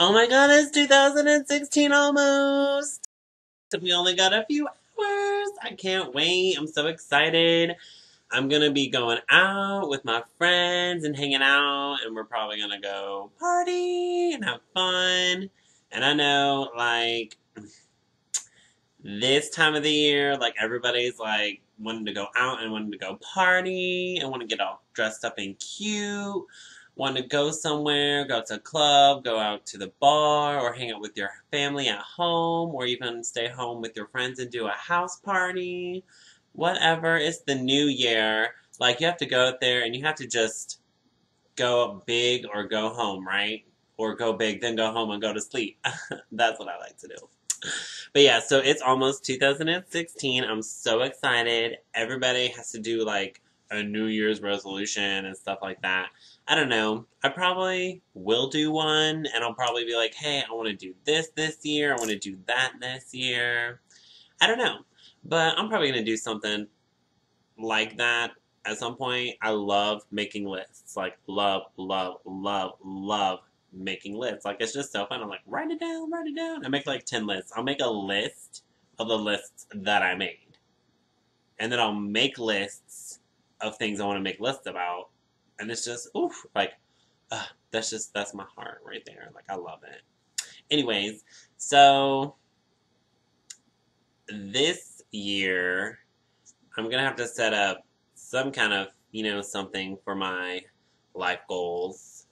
Oh my god, it's 2016 almost! We only got a few hours! I can't wait. I'm so excited. I'm gonna be going out with my friends and hanging out, and we're probably gonna go party and have fun. And I know, like, this time of the year, like, everybody's, like, wanting to go out and wanting to go party and want to get all dressed up and cute. Want to go somewhere, go to a club, go out to the bar, or hang out with your family at home, or even stay home with your friends and do a house party. Whatever. It's the new year. Like, you have to go out there and you have to just go big or go home, right? Or go big, then go home and go to sleep. That's what I like to do. But yeah, so it's almost 2016. I'm so excited. Everybody has to do like a New Year's resolution and stuff like that. I don't know. I probably will do one, and I'll probably be like, hey, I want to do this year. I want to do that this year. I don't know. But I'm probably going to do something like that at some point. I love making lists. Like, love, love, love, love making lists. Like, it's just so fun. I'm like, write it down, write it down. I make like 10 lists. I'll make a list of the lists that I made. And then I'll make lists of things I want to make lists about. And it's just, oof, like, that's my heart right there. Like, I love it. Anyways, so this year, I'm going to have to set up some kind of, something for my life goals.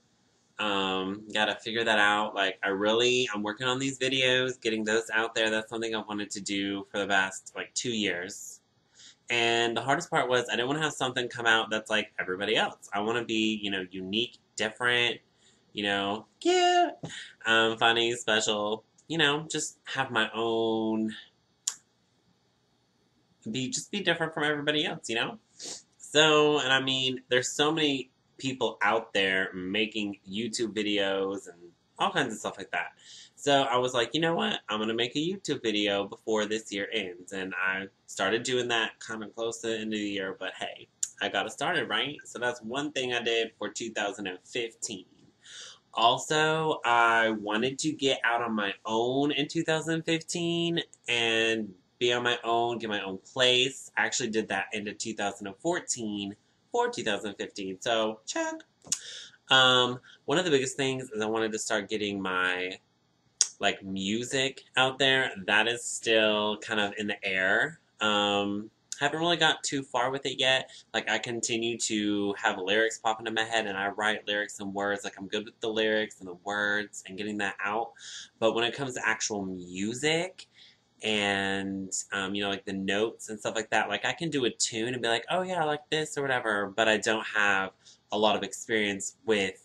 Gotta figure that out. Like, I'm working on these videos, getting those out there. That's something I've wanted to do for the past, 2 years. And the hardest part was I didn't want to have something come out that's like everybody else. I want to be, unique, different, cute, funny, special, just have my own, be different from everybody else, So, and I mean, there's so many people out there making YouTube videos and all kinds of stuff like that. So I was like, you know what? I'm going to make a YouTube video before this year ends. And I started doing that kind of close to the end of the year, but hey, I got it started, right? So that's one thing I did for 2015. Also, I wanted to get out on my own in 2015 and be on my own, get my own place. I actually did that into 2014 for 2015. So, check. One of the biggest things is I wanted to start getting my music out there. That is still kind of in the air. Haven't really got too far with it yet. Like, I continue to have lyrics pop into my head and I write lyrics and words. Like, I'm good with the lyrics and the words and getting that out. But when it comes to actual music and, like the notes and stuff like that, like, I can do a tune and be like, oh yeah, I like this or whatever, but I don't have a lot of experience with,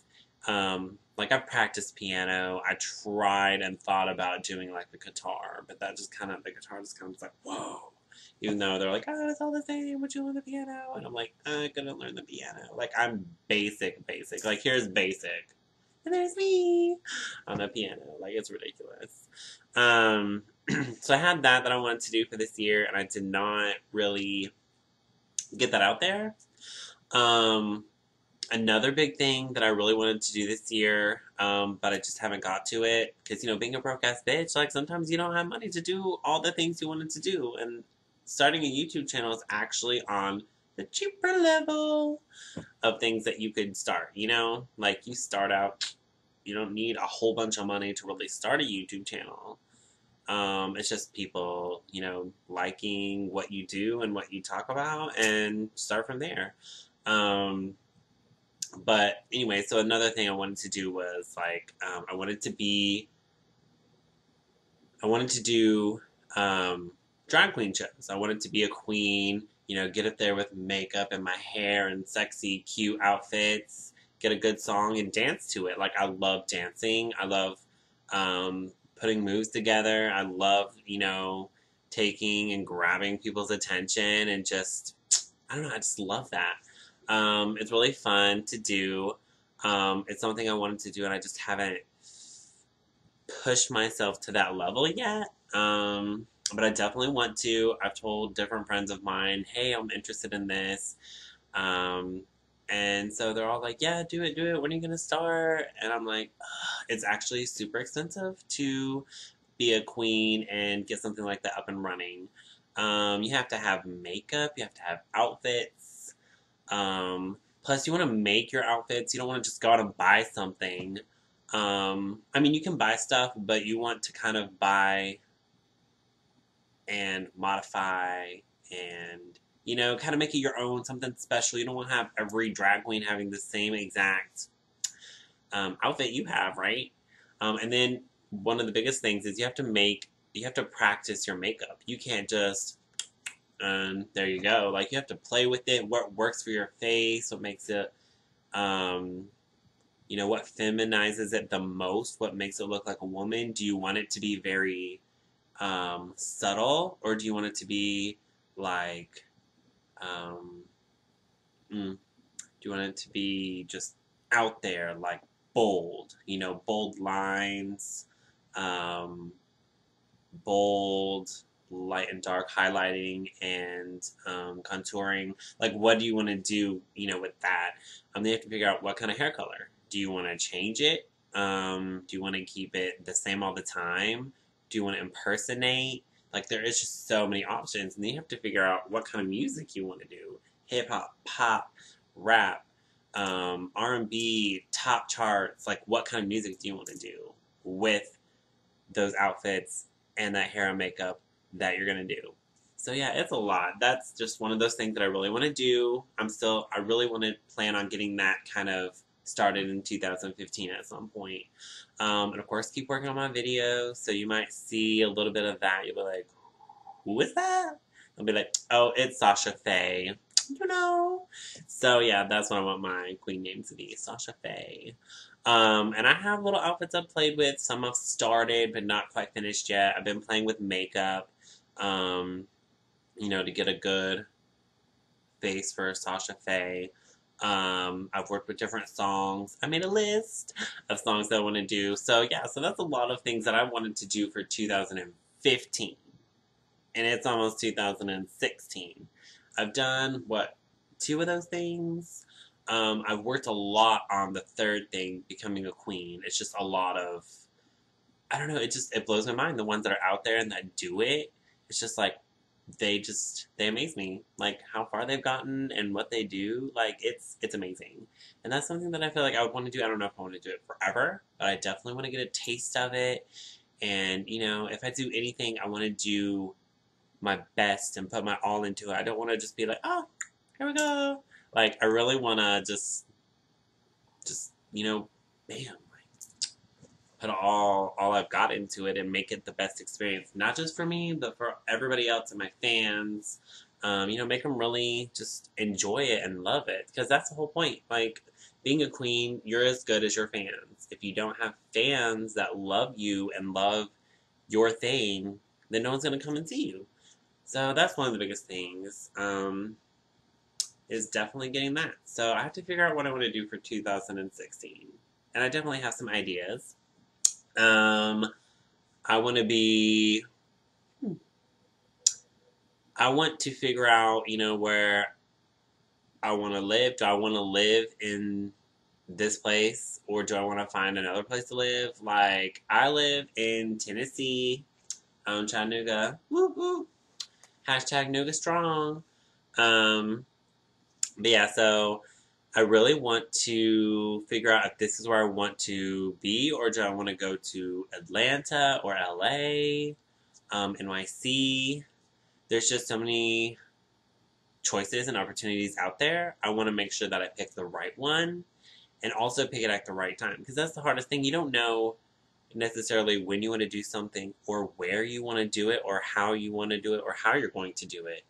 I've practiced piano. I tried and thought about doing like the guitar, but the guitar just kind of like, whoa. Even though they're like, oh, it's all the same, would you learn the piano? And I'm like, I couldn't learn the piano. Like, I'm basic. Like, here's basic. And there's me on the piano. Like, it's ridiculous. So I had that I wanted to do for this year, and I did not really get that out there. Another big thing that I really wanted to do this year, but I just haven't got to it, because, being a broke-ass bitch, like, sometimes you don't have money to do all the things you wanted to do, and starting a YouTube channel is actually on the cheaper level of things that you could start, Like, you start out, you don't need a whole bunch of money to really start a YouTube channel. It's just people, liking what you do and what you talk about, and start from there. But anyway, so another thing I wanted to do was, I wanted to do drag queen shows. I wanted to be a queen, get up there with makeup and my hair and sexy, cute outfits, get a good song and dance to it. Like, I love dancing. I love putting moves together. I love, taking and grabbing people's attention and just, I don't know, I just love that. It's really fun to do. It's something I wanted to do and I just haven't pushed myself to that level yet. But I definitely want to. I've told different friends of mine, hey, I'm interested in this. And And so they're all like, yeah, do it, do it. When are you going to start? And I'm like, ugh, it's actually super expensive to be a queen and get something like that up and running. You have to have makeup, you have to have outfits. Plus, you want to make your outfits. You don't want to just go out and buy something. I mean, you can buy stuff, but you want to kind of buy and modify and, you know, kind of make it your own, something special. You don't want to have every drag queen having the same exact outfit you have, right? And then one of the biggest things is you have to practice your makeup. You can't just, there you go. Like, you have to play with it, what works for your face, what makes it, you know, what feminizes it the most, what makes it look like a woman. Do you want it to be very subtle, or do you want it to be like, um, do you want it to be just out there, like bold, you know, bold lines, bold light and dark highlighting and contouring. Like, what do you want to do, you know, with that? They have to figure out what kind of hair color. Do you want to change it? Do you want to keep it the same all the time? Do you want to impersonate? Like, there is just so many options, and then you have to figure out what kind of music you want to do. Hip hop, pop, rap, R&B, top charts. Like, what kind of music do you want to do with those outfits and that hair and makeup that you're gonna do? So yeah, it's a lot. That's just one of those things that I really want to do. I really want to plan on getting that kind of started in 2015 at some point. And of course, keep working on my videos. So you might see a little bit of that. You'll be like, who is that? I'll be like, oh, it's Sasha Phay. You know. So yeah, that's what I want my queen name to be, Sasha Phay. And I have little outfits I've played with. Some I've started, but not quite finished yet. I've been playing with makeup, you know, to get a good face for Sasha Phay. I've worked with different songs. I made a list of songs that I want to do. So yeah, so that's a lot of things that I wanted to do for 2015. And it's almost 2016. I've done, what, 2 of those things? I've worked a lot on the third thing, becoming a queen. It's just a lot of, I don't know, it blows my mind. The ones that are out there and that do it, it's just like, they amaze me. Like, how far they've gotten and what they do, like, it's amazing. And that's something that I feel like I would want to do. I don't know if I want to do it forever, but I definitely want to get a taste of it. And, you know, if I do anything, I want to do my best and put my all into it. I don't want to just be like, oh, here we go. Like, I really want to just, you know, bam, put all I've got into it and make it the best experience, not just for me, but for everybody else and my fans. You know, make them really just enjoy it and love it, because that's the whole point. Like, being a queen, you're as good as your fans. If you don't have fans that love you and love your thing, then no one's going to come and see you. So that's one of the biggest things, is definitely getting that. So I have to figure out what I want to do for 2016. And I definitely have some ideas. I want to be, I want to figure out, you know, where I want to live. Do I want to live in this place, or do I want to find another place to live? Like, I live in Tennessee, Chattanooga. Woo woo. Hashtag Nooga strong. But yeah, so I really want to figure out if this is where I want to be, or do I want to go to Atlanta or LA, NYC. There's just so many choices and opportunities out there. I want to make sure that I pick the right one, and also pick it at the right time, because that's the hardest thing. You don't know necessarily when you want to do something, or where you want to do it, or how you want to do it, or how you're going to do it.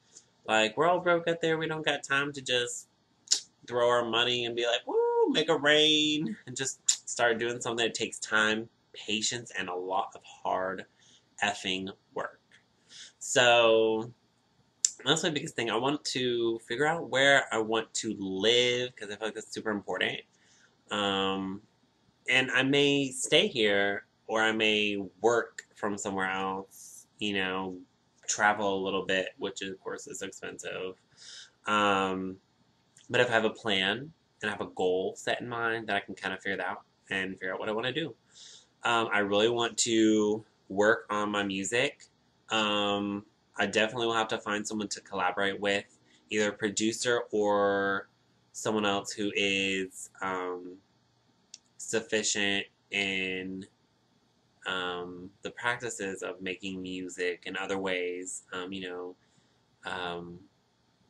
Like, we're all broke out there. We don't got time to just throw our money and be like, woo, make it rain, and just start doing something that takes time, patience, and a lot of hard effing work. So that's my biggest thing. I want to figure out where I want to live, because I feel like that's super important. And I may stay here, or I may work from somewhere else, you know, travel a little bit, which of course is expensive. But if I have a plan, and have a goal set in mind that I can kind of figure that out and figure out what I want to do. I really want to work on my music. I definitely will have to find someone to collaborate with, either a producer or someone else who is sufficient in the practices of making music in other ways.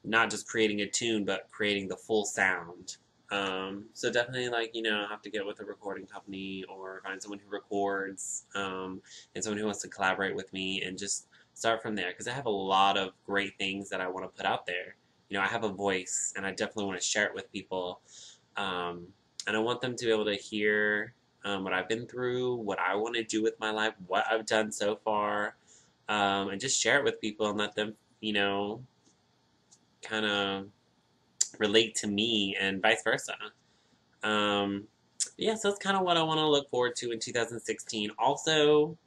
Not just creating a tune, but creating the full sound. So definitely, like, have to get with a recording company or find someone who records, and someone who wants to collaborate with me, and just start from there. Because I have a lot of great things that I want to put out there. I have a voice, and I definitely want to share it with people. And I want them to be able to hear what I've been through, what I want to do with my life, what I've done so far, and just share it with people and let them, kind of relate to me and vice versa. Yeah, so that's kind of what I want to look forward to in 2016. Also,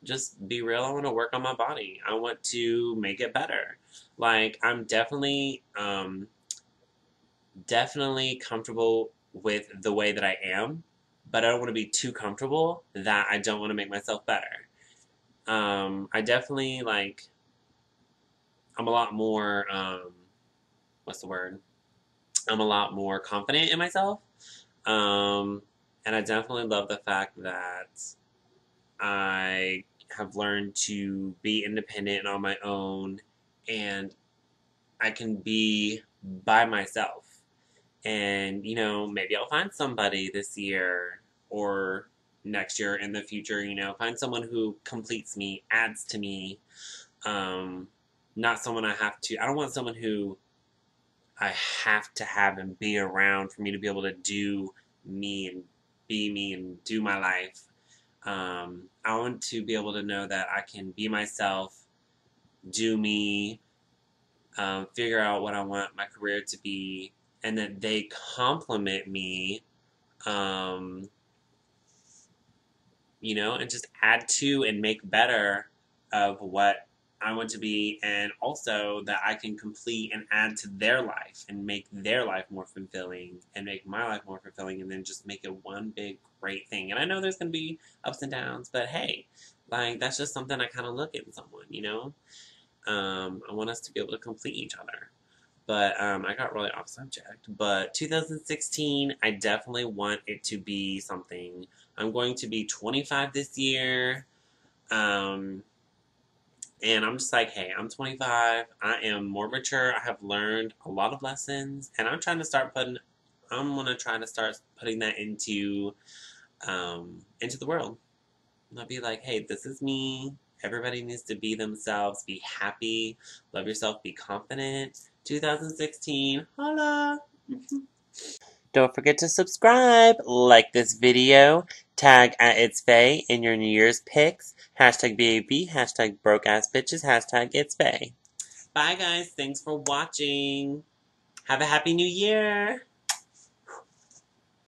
just be real, I want to work on my body. I want to make it better. Like, I'm definitely comfortable with the way that I am, but I don't want to be too comfortable that I don't want to make myself better. I definitely, I'm a lot more, what's the word? I'm a lot more confident in myself. And I definitely love the fact that I have learned to be independent and on my own, and I can be by myself. And, maybe I'll find somebody this year or next year in the future, find someone who completes me, adds to me. Not someone I don't want someone who I have to have and be around for me to be able to do me and be me and do my life. I want to be able to know that I can be myself, do me, figure out what I want my career to be, and that they compliment me, and just add to and make better of what I want to be, and also that I can complete and add to their life and make their life more fulfilling and make my life more fulfilling, and then just make it one big great thing. And I know there's going to be ups and downs, but hey, that's just something I kind of look at in someone, I want us to be able to complete each other. But I got really off subject. But 2016, I definitely want it to be something. I'm going to be 25 this year. And I'm just like, hey, I'm 25. I am more mature. I have learned a lot of lessons. And I'm going to try to start putting that into the world. And I'll be like, hey, this is me. Everybody needs to be themselves, be happy, love yourself, be confident. 2016, holla! Don't forget to subscribe, like this video, tag at It's Phay in your New Year's pics, hashtag BAB, hashtag brokeassbitches, hashtag It's Phay. Bye guys, thanks for watching. Have a happy new year!